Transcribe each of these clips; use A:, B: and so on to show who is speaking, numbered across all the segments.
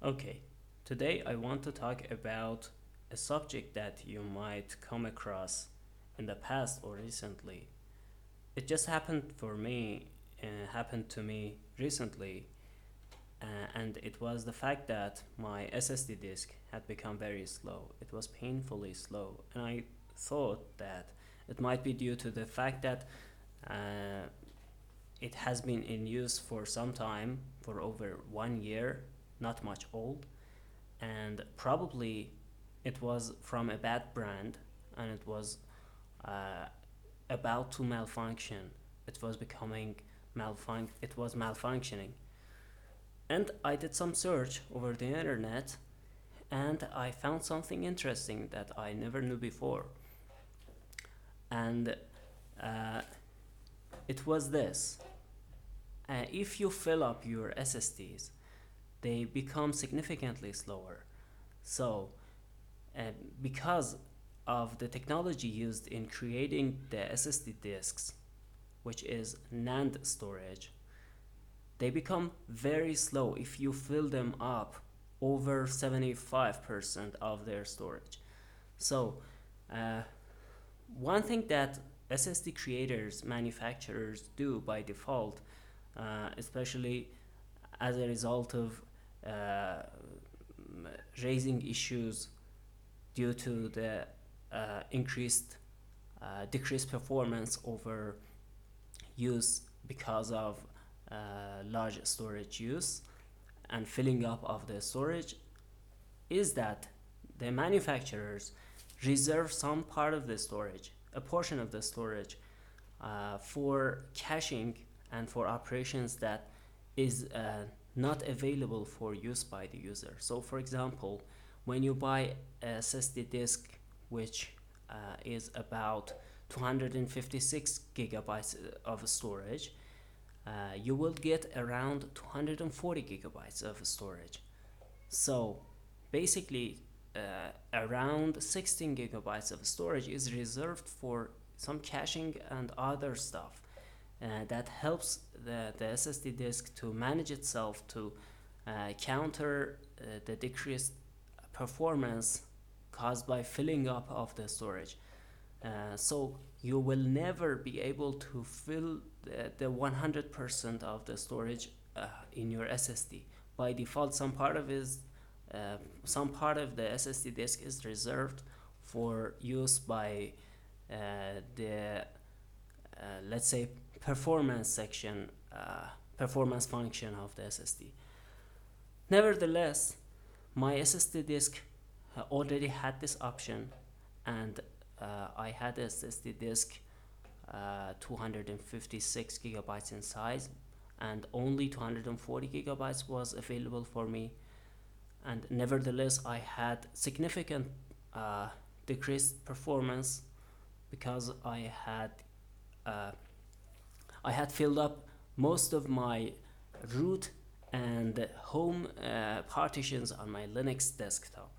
A: Okay, today I want to talk about a subject that you might come across in the past or recently. It just happened to me recently, and it was the fact that my SSD disk had become very slow. It was painfully slow, and I thought that it might be due to the fact that uh, it has been in use for some time, for over 1 year, not much old, and probably it was from a bad brand, and it was uh, about to malfunction. It was becoming it was malfunctioning. And I did some search over the internet, and I found something interesting that I never knew before. And uh, it was this: if you fill up your SSDs, they become significantly slower. So, uh, because of the technology used in creating the SSD disks, which is NAND storage, they become very slow if you fill them up over 75% of their storage. So, uh, one thing that SSD creators, manufacturers do by default, especially as a result of uh, raising issues due to the decreased performance over use because of large storage use and filling up of the storage, is that the manufacturers reserve some part of the storage, a portion of the storage, for caching and for operations that is not available for use by the user. So, for example, when you buy a SSD disk, which is about 256 gigabytes of storage, you will get around 240 gigabytes of storage. So basically, around 16 gigabytes of storage is reserved for some caching and other stuff that helps the SSD disk to manage itself to counter the decreased performance caused by filling up of the storage. So you will never be able to fill the 100% of the storage in your SSD. By default, some part of the SSD disk is reserved for use by uh, the let's say performance section, performance function of the SSD. Nevertheless, my SSD disk already had this option, and I had a SSD disk 256 gigabytes in size, and only 240 gigabytes was available for me. And nevertheless, I had significant decreased performance because uh, I had filled up most of my root and home partitions on my Linux desktop.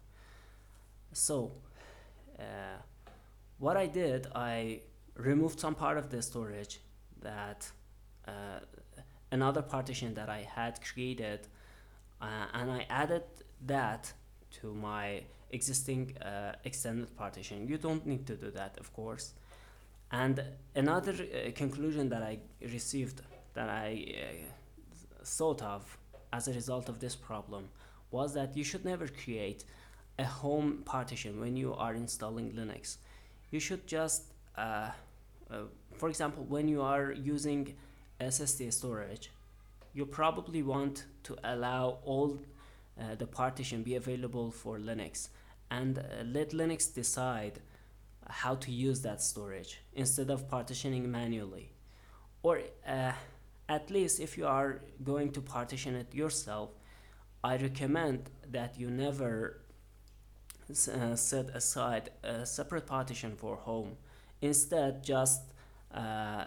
A: So, uh, what I did, I removed some part of the storage that uh, another partition that I had created, and I added that to my existing extended partition. You don't need to do that, of course. And another conclusion that I received, that I thought of as a result of this problem, was that you should never create a home partition when you are installing Linux. You should just, uh, for example, when you are using SSD storage, you probably want to allow all the partition be available for Linux, and let Linux decide how to use that storage instead of partitioning manually. Or at least if you are going to partition it yourself, I recommend that you never set aside a separate partition for home. Instead, just uh,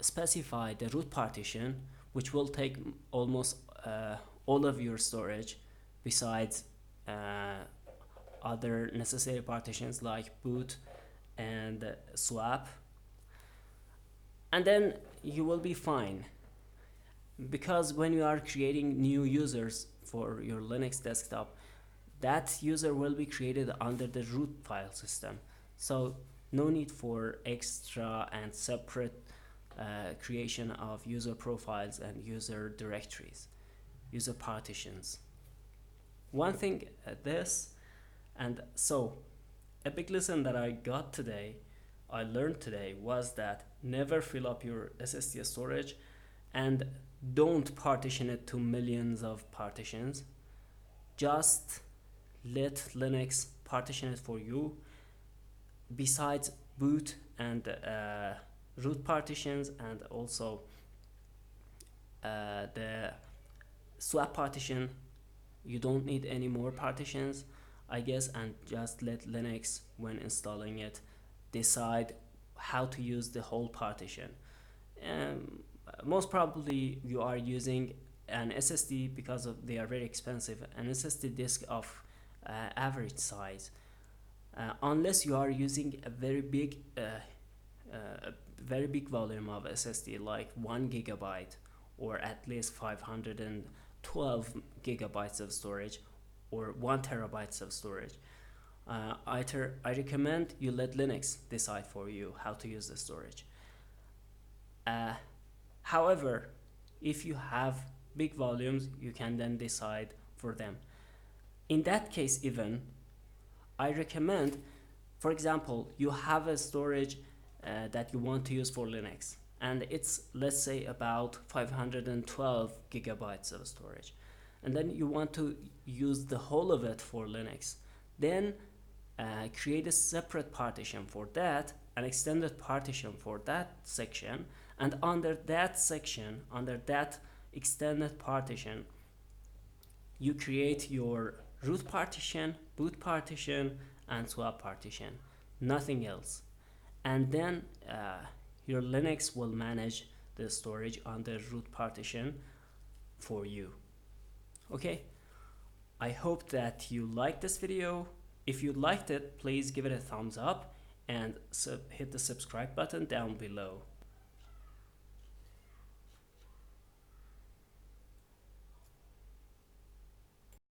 A: specify the root partition, which will take almost all of your storage, besides uh, other necessary partitions like boot and swap, and then you will be fine. Because when you are creating new users for your Linux desktop, that user will be created under the root file system. So no need for extra and separate creation of user profiles and user directories, user partitions. One thing this, and so a big lesson that I learned today was that never fill up your SSD storage and don't partition it to millions of partitions. Just let Linux partition it for you. Besides boot and root partitions, and also the swap partition, you don't need any more partitions, I guess, and just let Linux, when installing it, decide how to use the whole partition. Most probably you are using an SSD, because they are very expensive, an SSD disk of average size. Unless you are using a very big volume of SSD, like 1 gigabyte or at least 512 gigabytes of storage or 1 terabytes of storage, I recommend you let Linux decide for you how to use the storage. However, if you have big volumes, you can then decide for them. In that case, even I recommend, for example, you have a storage that you want to use for Linux, and it's, let's say, about 512 gigabytes of storage, and then you want to use the whole of it for Linux. Then create a separate partition for that, an extended partition for that section, and under that section, under that extended partition, you create your root partition, boot partition, and swap partition, nothing else. And then your Linux will manage the storage on the root partition for you. Okay, I hope that you liked this video. If you liked it, please give it a thumbs up and hit the subscribe button down below.